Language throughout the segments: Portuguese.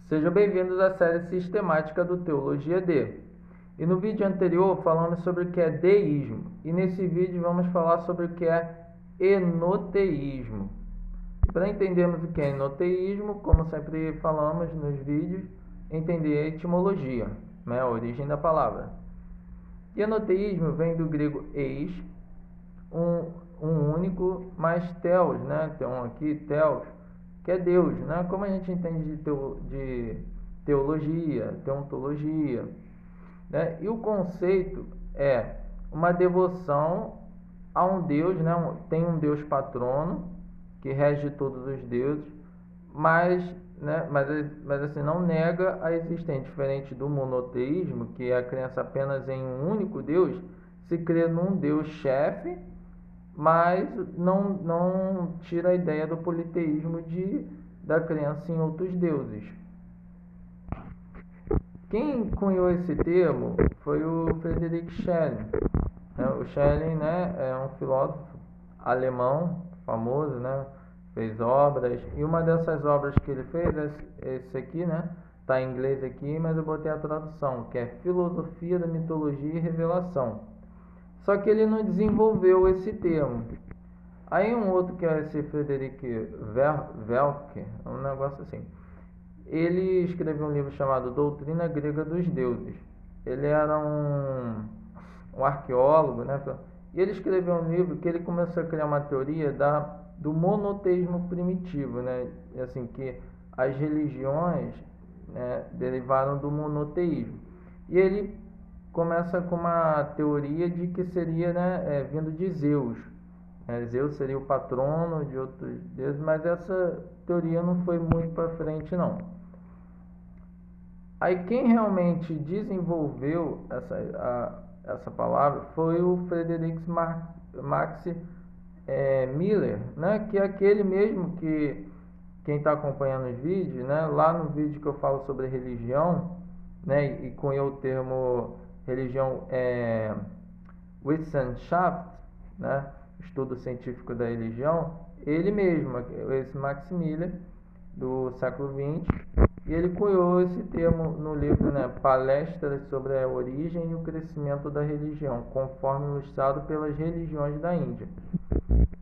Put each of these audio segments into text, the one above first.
Sejam bem-vindos à série sistemática do Teologia D. E no vídeo anterior falamos sobre o que é deísmo, e nesse vídeo vamos falar sobre o que é enoteísmo. Para entendermos o que é enoteísmo, como sempre falamos nos vídeos, entender a etimologia, né, a origem da palavra. E enoteísmo vem do grego eis, um único, mais theos, né? Então aqui theos, que é Deus, né? Como a gente entende de teologia, teontologia, né? E o conceito é uma devoção a um Deus, né? Tem um Deus patrono que rege todos os deuses, mas, né? Mas assim não nega a existência, diferente do monoteísmo, que é a crença apenas em um único Deus. Se crê num Deus chefe, mas não tira a ideia do politeísmo da crença em outros deuses. Quem cunhou esse termo foi o Friedrich Schelling. O Schelling, né, é um filósofo alemão famoso, né, fez obras, e uma dessas obras que ele fez é esse aqui, né, está em inglês aqui, mas eu botei a tradução, que é Filosofia da Mitologia e Revelação. Só que ele não desenvolveu esse termo. Aí um outro que é esse Frederick Welcker, um negócio assim. Ele escreveu um livro chamado Doutrina Grega dos Deuses. Ele era um arqueólogo, né? E ele escreveu um livro que ele começou a criar uma teoria do monoteísmo primitivo, né? Assim, que as religiões, né, derivaram do monoteísmo. E ele começa com uma teoria de que seria, né, vindo de Zeus. Zeus seria o patrono de outros deuses, mas essa teoria não foi muito para frente, não. Aí quem realmente desenvolveu essa palavra foi o Friedrich Max Miller, né, que é aquele mesmo que quem está acompanhando os vídeos, né, lá no vídeo que eu falo sobre religião, né, e cunhou o termo religião Wissenschaft, né, estudo científico da religião, ele mesmo, esse Max Miller, do século XX, e ele cunhou esse termo no livro, né, Palestras sobre a Origem e o Crescimento da Religião, conforme ilustrado pelas religiões da Índia.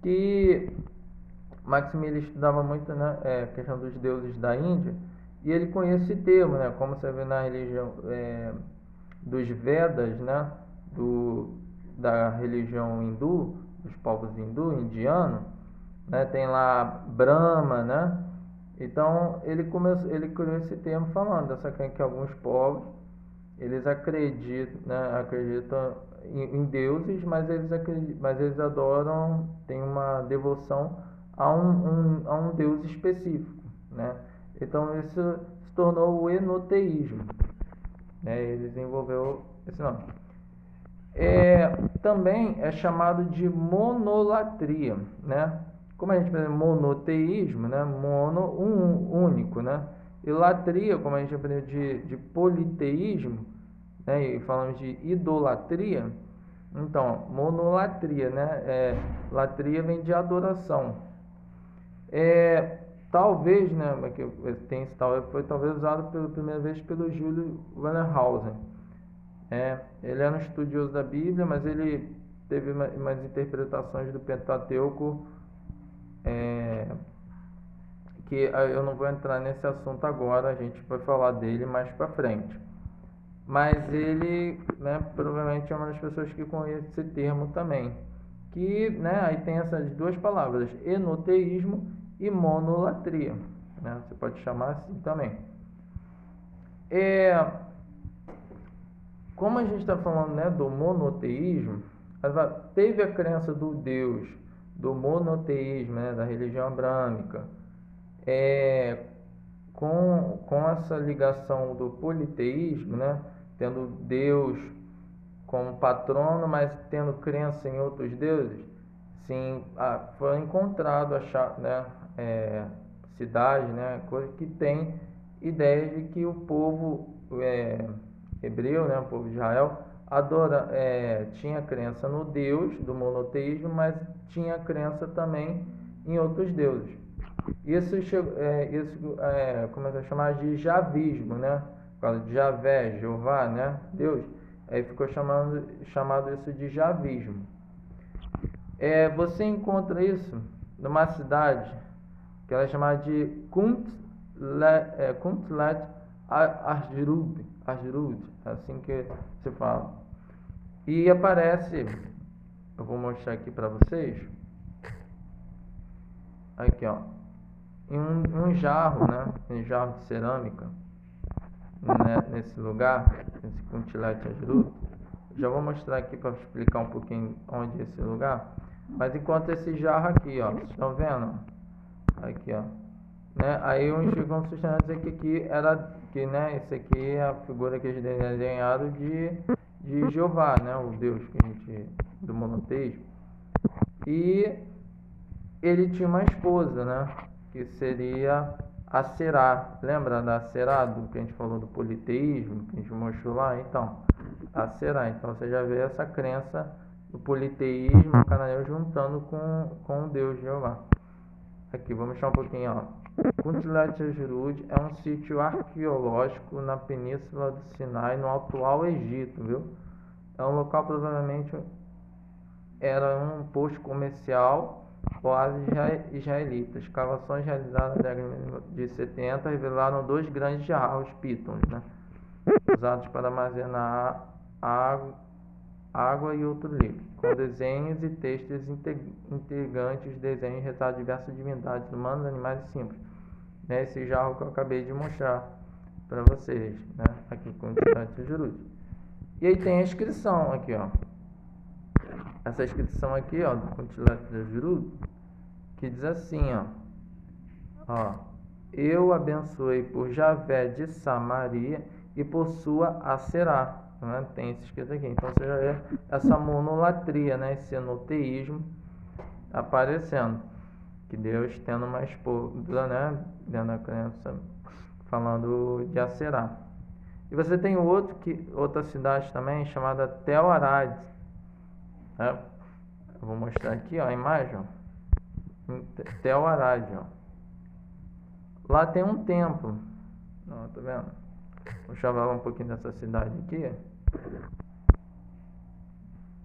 Que Max Miller estudava muito, né, a questão dos deuses da Índia, e ele conhece esse termo, né, como você vê na religião dos Vedas, né, da religião hindu, dos povos indiano, né, tem lá Brahma, né? Então ele criou esse termo falando dessa crença que alguns povos eles acreditam, né, acreditam em deuses, mas eles adoram, tem uma devoção a um deus específico, né? Então isso se tornou o enoteísmo, né? Ele desenvolveu esse nome. Também é chamado de monolatria, né? Como a gente aprende monoteísmo, né? Mono, único, né? E latria, como a gente aprendeu de politeísmo, né? E falamos de idolatria. Então, monolatria, né? Latria vem de adoração. Talvez, né? Tem esse foi talvez usado pela primeira vez pelo Júlio Wernhausen. Ele era um estudioso da Bíblia, mas ele teve umas interpretações do Pentateuco que eu não vou entrar nesse assunto agora, a gente vai falar dele mais para frente. Mas ele, né, provavelmente é uma das pessoas que conhece esse termo também. Que, né, aí tem essas duas palavras, enoteísmo e monolatria, né? Você pode chamar assim também. Como a gente está falando, né, do monoteísmo, teve a crença do Deus, do monoteísmo, né, da religião abrâmica, com essa ligação do politeísmo, né, tendo Deus como patrono, mas tendo crença em outros deuses, sim, foi encontrado né, cidades, né, coisas que tem ideias de que o povo hebreu, né, o povo de Israel, tinha crença no Deus do monoteísmo, mas tinha crença também em outros deuses. Isso começou a chamar de javismo, né? Por causa de Javé, Jeová, né? Deus. Aí ficou chamado isso de javismo. Você encontra isso numa cidade que ela é chamada de Kuntlet Ashrud, assim que se fala. E aparece, eu vou mostrar aqui para vocês, aqui ó, em um jarro, né, um jarro de cerâmica, né, nesse lugar, nesse Kuntlet Ashrud. Já vou mostrar aqui para explicar um pouquinho onde é esse lugar. Mas enquanto esse jarro aqui, ó, vocês estão vendo? Aqui, ó. Né? Aí uns ficam sustentando dizer que aqui era, que, né, esse aqui é a figura que eles desenharam de Jeová, né, o Deus que a gente, do monoteísmo. E ele tinha uma esposa, né, que seria a Será. Lembra da Será, do que a gente falou do politeísmo, que a gente mostrou lá? Então, a Será. Então você já vê essa crença do politeísmo cananeu juntando com o Deus Jeová. Aqui, vou mostrar um pouquinho, ó. Kuntlet Ashrud é um sítio arqueológico na península do Sinai, no atual Egito, viu? É um local provavelmente era um posto comercial, oásis israelita. Escavações realizadas na década de 70 revelaram 2 grandes jarros pitons, né? Usados para armazenar água e outro líquido, com desenhos e textos intrigantes, desenhos retratam diversas divindades humanas, animais e simples. Né, esse jarro que eu acabei de mostrar para vocês, né, aqui com o Kuntlet Ashrud. E aí tem a inscrição aqui, ó. Essa inscrição aqui, ó, do Kuntlet Ashrud, que diz assim, ó, eu abençoei por Javé de Samaria e por sua Aserá. Né? Tem isso escrito aqui. Então você já vê essa monolatria, né? Esse enoteísmo aparecendo. Que Deus tendo uma esposa, né? Dentro da crença, falando de Aserá. E você tem outra cidade também chamada Tel Arad. Né? Eu vou mostrar aqui, ó, a imagem. Tel Arad, ó. Lá tem um templo. Ó, tá vendo? Vou falar um pouquinho dessa cidade aqui.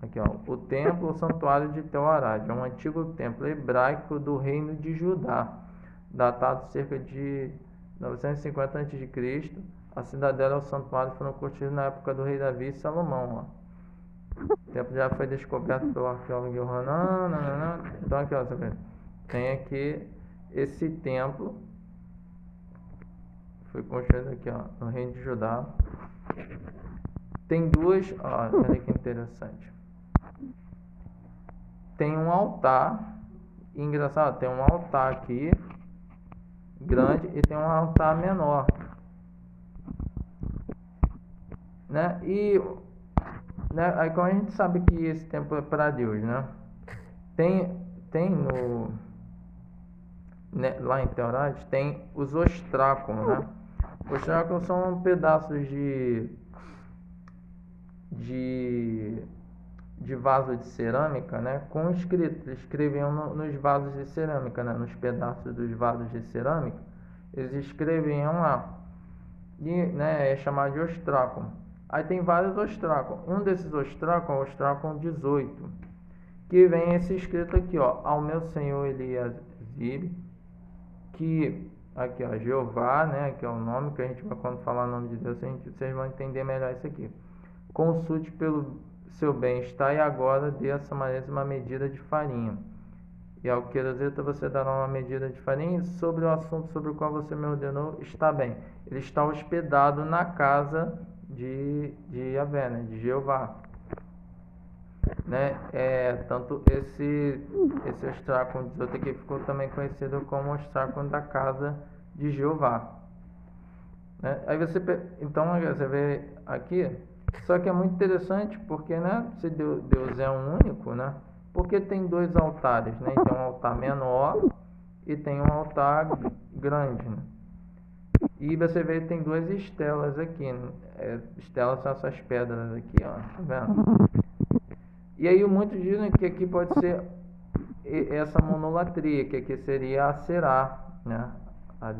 Aqui, ó, o templo, o santuário de Tel Arad, é um antigo templo hebraico do reino de Judá, datado cerca de 950 a.C. A cidadela e o santuário foram construídos na época do rei Davi e Salomão. Ó. O templo já foi descoberto pelo arqueólogo Yohanan. Então aqui, ó, você vê, tem aqui esse templo, foi construído aqui, ó, no reino de Judá. Tem duas, olha que interessante. Tem um altar, engraçado, tem um altar aqui, grande, e tem um altar menor. Né? E, né, aí como a gente sabe que esse templo é para Deus, né? Tem no... Né, lá em Tel Arad, tem os ostráculos, né? Os ostráculos são pedaços de vaso de cerâmica, né, com escrito, eles escreviam nos vasos de cerâmica, né, nos pedaços dos vasos de cerâmica, eles escreviam lá, e, né, é chamado de ostráculo. Aí tem vários ostráculos, um desses ostráculos é o ostráculo 18, que vem esse escrito aqui, ó, ao meu senhor Eliasib, que, aqui ó, Jeová, né, que é o nome que a gente vai, quando falar o nome de Deus, vocês vão entender melhor isso aqui. Consulte pelo seu bem-estar e agora dê a Samaria uma medida de farinha. E ao queroseta você dará uma medida de farinha, e sobre o assunto sobre o qual você me ordenou, está bem. Ele está hospedado na casa de Yahvé, né, de Jeová. Né? Tanto esse ostráculo 18 aqui ficou também conhecido como ostráculo da casa de Jeová. Né? Aí então você vê aqui. Só que é muito interessante porque, né, se Deus é um único, né, porque tem 2 altares, né, tem um altar menor e tem um altar grande, né? E você vê que tem duas estelas aqui. Estelas são essas pedras aqui, ó. Tá vendo? E aí muitos dizem que aqui pode ser essa monolatria, que aqui seria a Será, né? A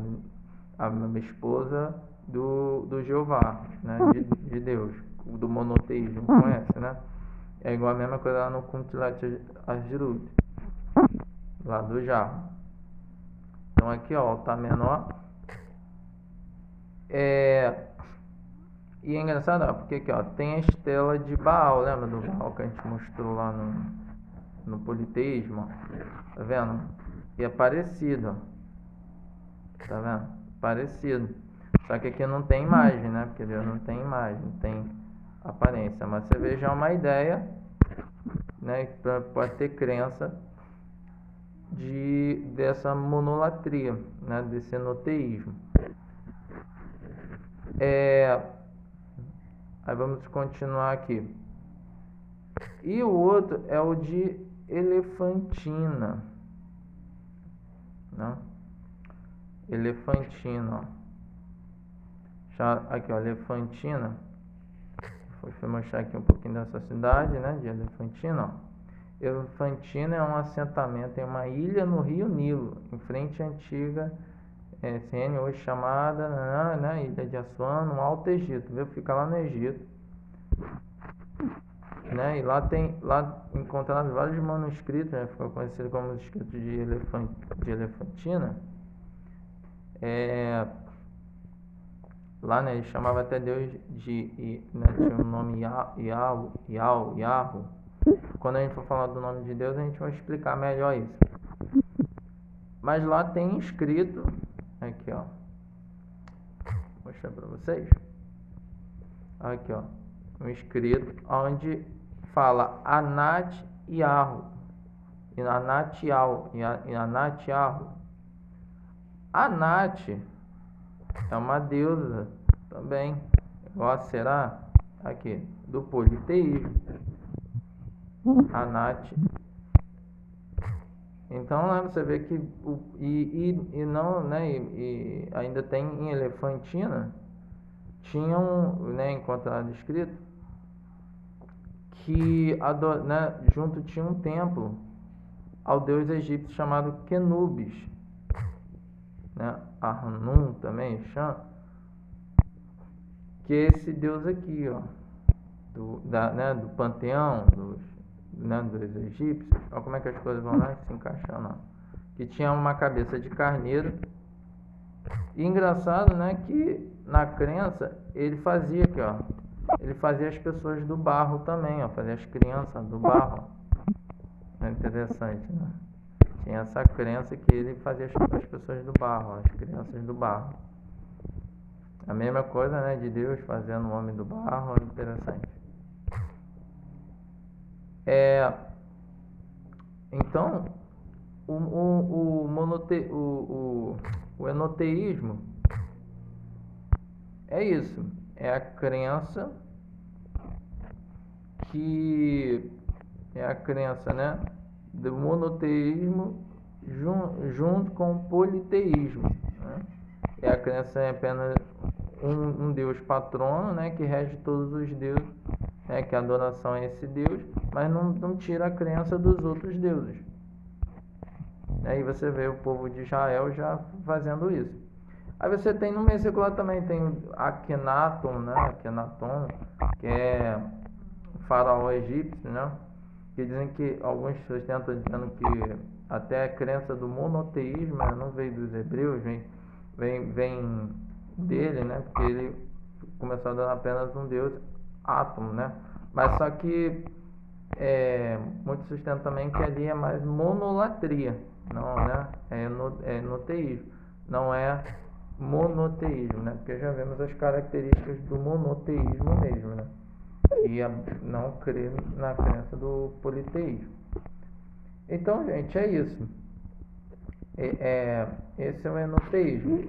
esposa do Jeová, né? De Deus, do monoteísmo, conhece, né? É igual a mesma coisa lá no Kuntilat Arjurut, lá do Jarro. Então aqui, ó, o Tá menor. E é engraçado, ó, porque aqui, ó, tem a estela de Baal, lembra do Baal que a gente mostrou lá no politeísmo? Tá vendo? E é parecido, ó. Tá vendo? Parecido. Só que aqui não tem imagem, né? Porque Deus não tem imagem, tem aparência. Mas você vê já uma ideia, né? Pode ter crença dessa monolatria, né? Desse enoteísmo. Aí vamos continuar aqui. E o outro é o de Elefantina, né? Elefantina, ó. Aqui, ó, Elefantina. Vou mostrar aqui um pouquinho dessa cidade, né? De Elefantina, ó. Elefantina é um assentamento em uma ilha no Rio Nilo, em frente à antiga CN, hoje chamada, né, Ilha de Assuan, no Alto Egito, viu? Fica lá no Egito, né? E lá encontrados vários manuscritos, né? Ficou conhecido como os escritos de Elefantina. Lá, né, ele chamava até Deus né, tinha o nome Yahweh. Quando a gente for falar do nome de Deus, a gente vai explicar melhor isso. Mas lá tem escrito, aqui, ó, vou mostrar para vocês. Aqui, ó, um escrito onde fala Anat Yahu, Anat Yahu, Anat Yahu. Anat é uma deusa também, igual Será, aqui, do politeísmo. Anat. Então, né, você vê que não, né, e ainda tem em Elefantina, tinham, né, encontrado escrito que né, junto tinha um templo ao deus egípcio chamado Kenubis, né, Arnum também, que é esse deus aqui, ó, né, do panteão dos egípcios. Olha como é que as coisas vão lá se encaixando, ó. Que tinha uma cabeça de carneiro. E engraçado, né, que na crença ele fazia aqui, ó, ele fazia as pessoas do barro também, ó, fazia as crianças do barro. É interessante, né? Tinha essa crença que ele fazia as pessoas do barro, ó, as crianças do barro. A mesma coisa, né, de Deus fazendo o homem do barro, é interessante. Então, o enoteísmo é isso, é a crença né, do monoteísmo junto com o politeísmo, né? É a crença em apenas um Deus patrono, né, que rege todos os deuses, né, que a adoração é esse Deus, mas não tira a crença dos outros deuses. Aí você vê o povo de Israel já fazendo isso. Aí você tem no meio secular também, tem Akhenaton, né? Akhenaton, que é o faraó egípcio, né? Que dizem que, alguns sustentam dizendo que até a crença do monoteísmo não veio dos hebreus, vem dele, né? Porque ele começou a dar apenas um deus, Átomo, né? Mas só que muitos sustentam também que ali é mais monolatria, não, né? É enoteísmo, não é monoteísmo, né? Porque já vemos as características do monoteísmo mesmo, né? E não crer na crença do politeísmo. Então, gente, é isso. Esse é o enoteísmo.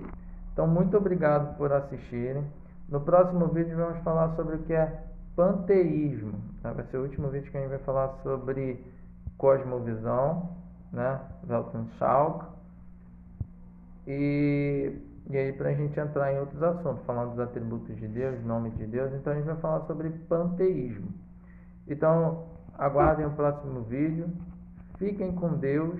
Então, muito obrigado por assistirem. No próximo vídeo vamos falar sobre o que é panteísmo, né? Vai ser o último vídeo que a gente vai falar sobre cosmovisão, né? Weltanschauung. E E aí, para a gente entrar em outros assuntos, falando dos atributos de Deus, nome de Deus, então a gente vai falar sobre panteísmo. Então, aguardem o próximo vídeo. Fiquem com Deus.